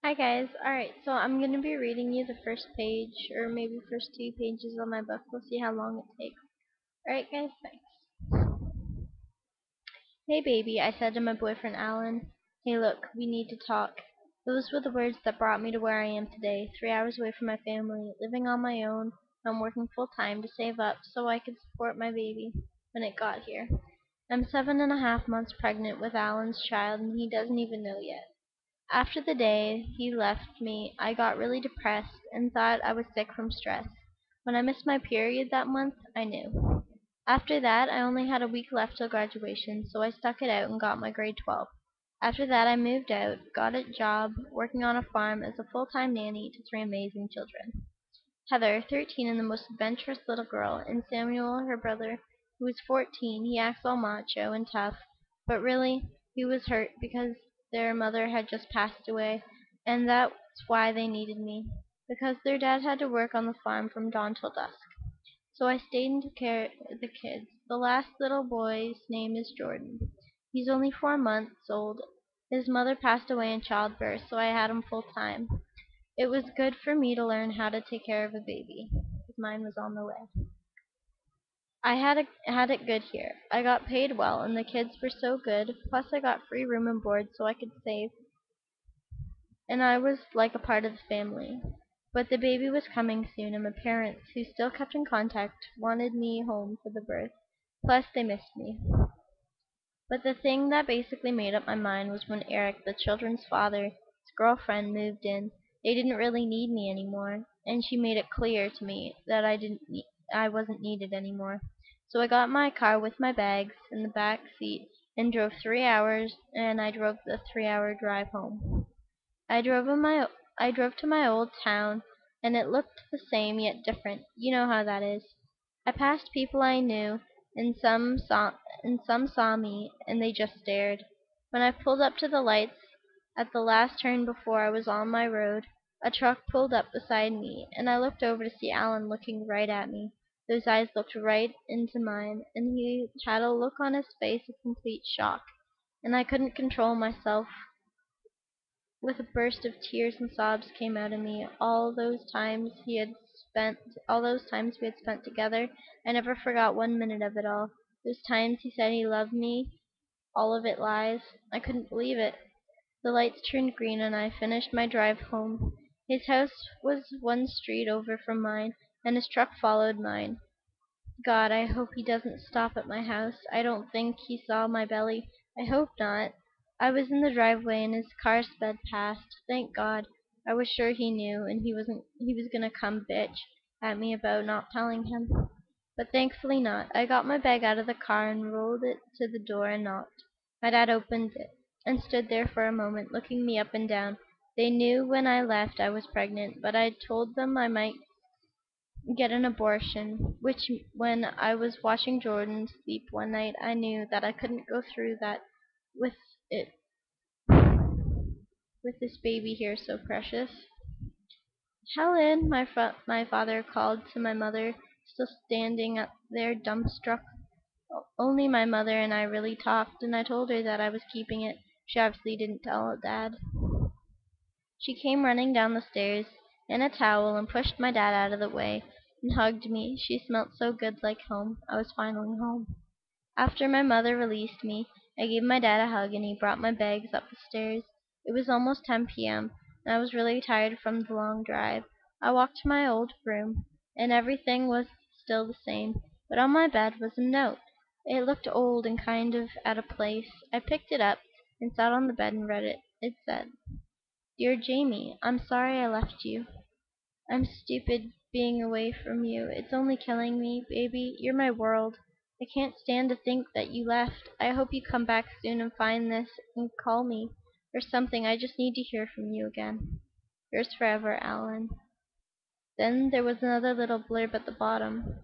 Hi guys. Alright, so I'm gonna be reading you the first page, or maybe first two pages of my book. We'll see how long it takes. Alright guys, thanks. Hey baby, I said to my boyfriend Alan. Hey look, we need to talk. Those were the words that brought me to where I am today, 3 hours away from my family, living on my own. I'm working full time to save up so I could support my baby when it got here. I'm 7.5 months pregnant with Alan's child and he doesn't even know yet. After the day he left me I got really depressed and thought I was sick from stress. When I missed my period that month, I knew. After that I only had a week left till graduation, so I stuck it out and got my grade 12. After that I moved out, got a job working on a farm as a full-time nanny to three amazing children. Heather, 13, and the most adventurous little girl, and Samuel, her brother, who is 14. He acts all macho and tough, but really he was hurt because their mother had just passed away, and that's why they needed me, because their dad had to work on the farm from dawn till dusk. So I stayed in to care the kids. The last little boy's name is Jordan. He's only 4 months old. His mother passed away in childbirth, so I had him full time. It was good for me to learn how to take care of a baby, because mine was on the way. I had it good here. I got paid well, and the kids were so good. Plus, I got free room and board, so I could save, and I was like a part of the family. But the baby was coming soon, and my parents, who still kept in contact, wanted me home for the birth. Plus, they missed me. But the thing that basically made up my mind was when Eric, the children's father's girlfriend, moved in. They didn't really need me anymore, and she made it clear to me that I wasn't needed anymore. So I got my car with my bags in the back seat and drove 3 hours, and I drove the 3 hour drive home. I drove in my I drove to my old town, and it looked the same yet different. You know how that is. I passed people I knew, and some saw me, and they just stared. When I pulled up to the lights at the last turn before I was on my road, a truck pulled up beside me, and I looked over to see Alan looking right at me. Those eyes looked right into mine, and he had a look on his face of complete shock, and I couldn't control myself. With a burst of tears and sobs came out of me. All those times we had spent together, I never forgot one minute of it all. Those times he said he loved me, all of it lies. I couldn't believe it. The lights turned green and I finished my drive home. His house was one street over from mine, and his truck followed mine. God, I hope he doesn't stop at my house. I don't think he saw my belly. I hope not. I was in the driveway and his car sped past. Thank God. I was sure he knew, and he was gonna come bitch at me about not telling him. But thankfully not. I got my bag out of the car and rolled it to the door and knocked. My dad opened it and stood there for a moment, looking me up and down. They knew when I left I was pregnant, but I told them I might get an abortion, which when I was watching Jordan sleep one night I knew that I couldn't go through that with it with this baby here so precious. Helen, my father called to my mother, still standing up there dumbstruck. Only my mother and I really talked, and I told her that I was keeping it. She obviously didn't tell Dad. She came running down the stairs in a towel and pushed my dad out of the way and hugged me. She smelt so good, like home. I was finally home. After my mother released me, I gave my dad a hug and he brought my bags up the stairs. It was almost 10 p.m. and I was really tired from the long drive. I walked to my old room and everything was still the same, but on my bed was a note. It looked old and kind of out of place. I picked it up and sat on the bed and read it. It said, "Dear Jamie, I'm sorry I left you. I'm stupid being away from you. It's only killing me, baby. You're my world. I can't stand to think that you left. I hope you come back soon and find this and call me or something. I just need to hear from you again. Yours forever, Alan." Then there was another little blurb at the bottom.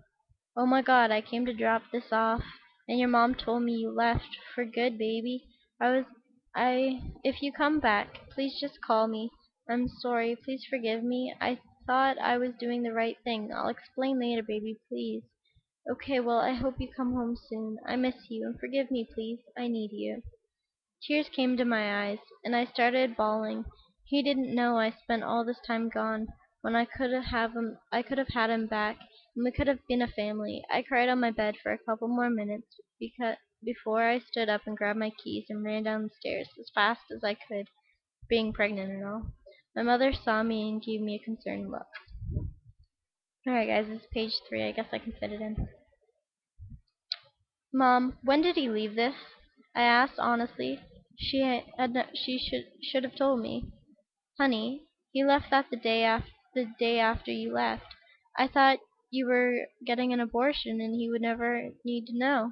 "Oh my God, I came to drop this off, and your mom told me you left for good, baby. If you come back, please just call me. I'm sorry. Please forgive me. I thought I was doing the right thing. I'll explain later, baby, please. Okay, well, I hope you come home soon. I miss you, and forgive me, please. I need you." Tears came to my eyes, and I started bawling, He didn't know I spent all this time gone, when I could have had him back, and we could have been a family. I cried on my bed for a couple more minutes before I stood up and grabbed my keys and ran down the stairs as fast as I could, being pregnant and all. My mother saw me and gave me a concerned look. Alright guys, this is page 3. I guess I can fit it in. Mom, when did he leave this? I asked honestly. She should have told me. Honey, he left that the day after you left. I thought you were getting an abortion and he would never need to know.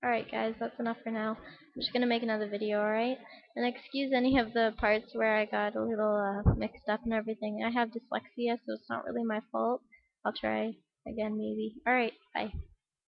Alright guys, that's enough for now. I'm just gonna make another video, alright? And excuse any of the parts where I got a little mixed up and everything. I have dyslexia, so it's not really my fault. I'll try again maybe. Alright, bye.